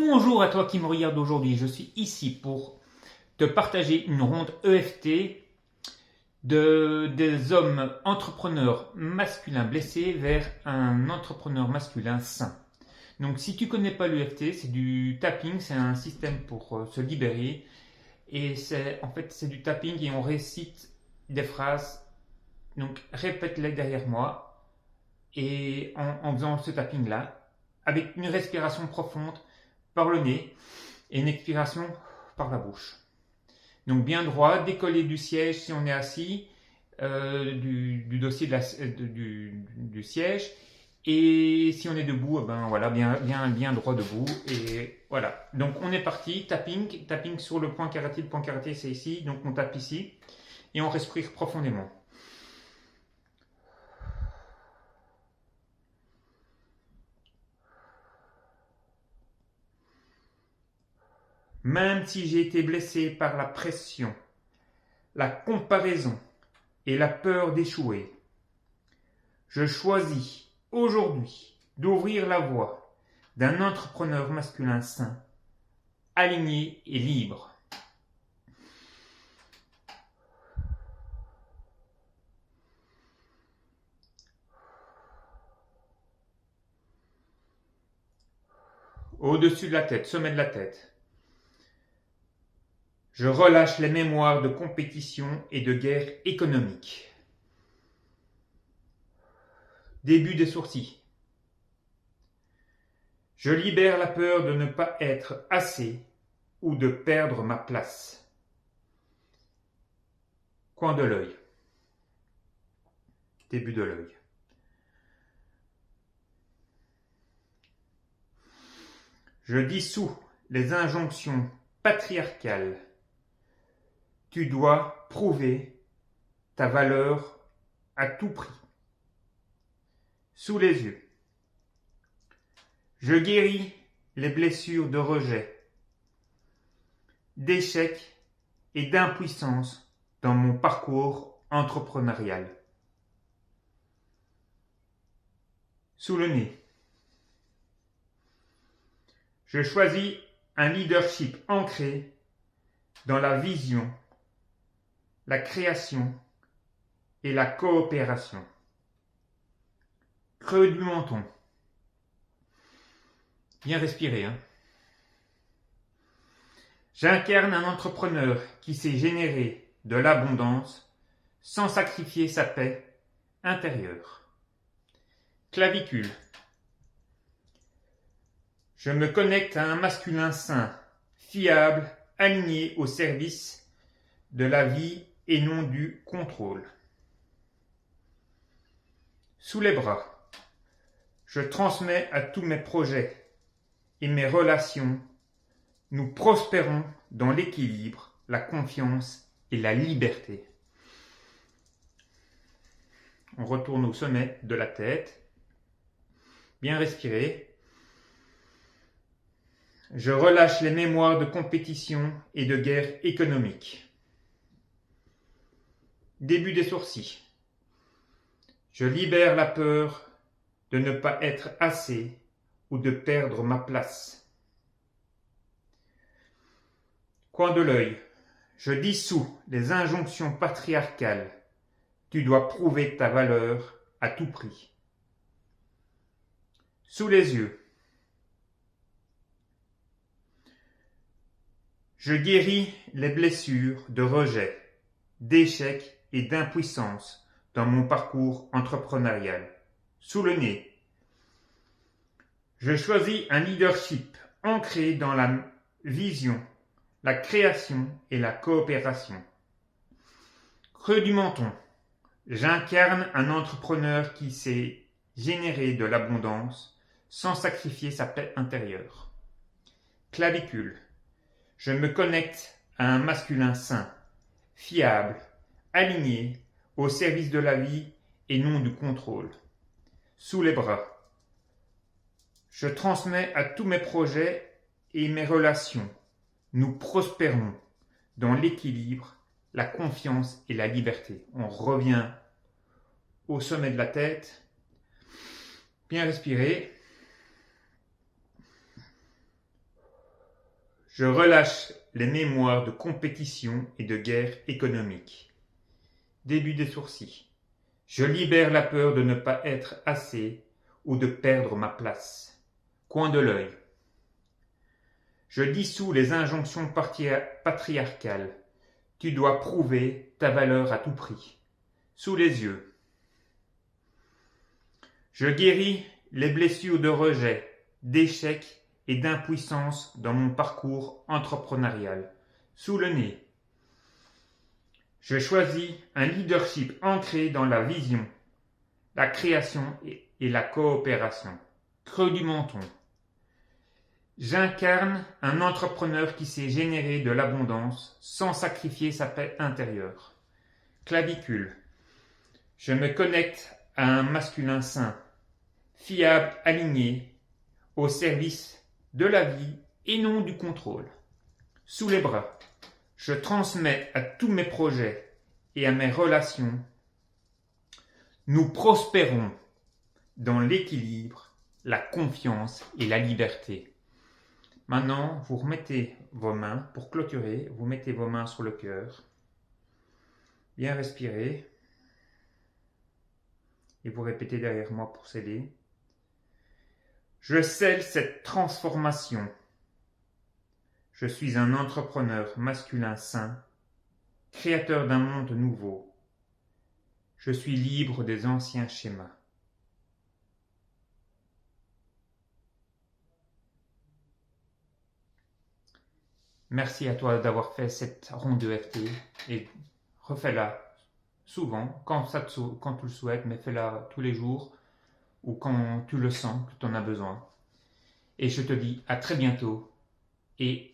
Bonjour à toi qui me regarde aujourd'hui. Je suis ici pour te partager une ronde EFT des hommes entrepreneurs masculins blessés vers un entrepreneur masculin sain. Donc si tu connais pas l'EFT, c'est du tapping, c'est un système pour se libérer. Et c'est du tapping et on récite des phrases. Donc répète-les derrière moi et en faisant ce tapping là, avec une respiration profonde par le nez et une expiration par la bouche. Donc bien droit, décollé du siège si on est assis, du dossier du siège. Et si on est debout, voilà, bien droit debout. Et voilà. Donc on est parti, tapping sur le point carotide. Le point carotide c'est ici, donc on tape ici et on respire profondément. Même si j'ai été blessé par la pression, la comparaison et la peur d'échouer, je choisis aujourd'hui d'ouvrir la voie d'un entrepreneur masculin sain, aligné et libre. Au-dessus de la tête, sommet de la tête. Je relâche les mémoires de compétition et de guerre économique. Début des sourcils. Je libère la peur de ne pas être assez ou de perdre ma place. Coin de l'œil. Début de l'œil. Je dissous les injonctions patriarcales. Tu dois prouver ta valeur à tout prix. Sous les yeux. Je guéris les blessures de rejet, d'échec et d'impuissance dans mon parcours entrepreneurial. Sous le nez. Je choisis un leadership ancré dans la vision, la création et la coopération. Creux du menton. Bien respirer. J'incarne un entrepreneur qui sait générer de l'abondance sans sacrifier sa paix intérieure. Clavicule. Je me connecte à un masculin sain, fiable, aligné au service de la vie et non du contrôle. Sous les bras. Je transmets à tous mes projets et mes relations. Nous prospérons dans l'équilibre, la confiance et la liberté. On retourne au sommet de la tête. Bien respirer. Je relâche les mémoires de compétition et de guerre économique. Début des sourcils. Je libère la peur de ne pas être assez ou de perdre ma place. Coin de l'œil. Je dissous les injonctions patriarcales. Tu dois prouver ta valeur à tout prix. Sous les yeux. Je guéris les blessures de rejet, d'échec et d'impuissance dans mon parcours entrepreneurial. Sous le nez. Je choisis un leadership ancré dans la vision, la création et la coopération. Creux du menton. J'incarne un entrepreneur qui sait générer de l'abondance sans sacrifier sa paix intérieure. Clavicule. Je me connecte à un masculin sain, fiable, aligné, au service de la vie et non du contrôle. Sous les bras. Je transmets à tous mes projets et mes relations. Nous prospérons dans l'équilibre, la confiance et la liberté. On revient au sommet de la tête. Bien respirer. Je relâche les mémoires de compétition et de guerre économique. Début des sourcils. Je libère la peur de ne pas être assez ou de perdre ma place. Coin de l'œil. Je dissous les injonctions patriarcales. Tu dois prouver ta valeur à tout prix. Sous les yeux. Je guéris les blessures de rejet, d'échec et d'impuissance dans mon parcours entrepreneurial. Sous le nez. Je choisis un leadership ancré dans la vision, la création et la coopération. Creux du menton. J'incarne un entrepreneur qui sait générer de l'abondance sans sacrifier sa paix intérieure. Clavicule. Je me connecte à un masculin sain, fiable, aligné, au service de la vie et non du contrôle. Sous les bras. Je transmets à tous mes projets et à mes relations. Nous prospérons dans l'équilibre, la confiance et la liberté. Maintenant, vous remettez vos mains, pour clôturer, vous mettez vos mains sur le cœur. Bien respirer. Et vous répétez derrière moi pour sceller. Je scelle cette transformation. Je suis un entrepreneur masculin sain, créateur d'un monde nouveau. Je suis libre des anciens schémas. Merci à toi d'avoir fait cette ronde de FT et refais-la souvent, quand tu le souhaites, mais fais-la tous les jours ou quand tu le sens que tu en as besoin. Et je te dis à très bientôt et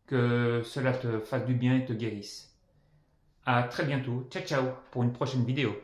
que cela te fasse du bien et te guérisse. À très bientôt. Ciao, ciao pour une prochaine vidéo.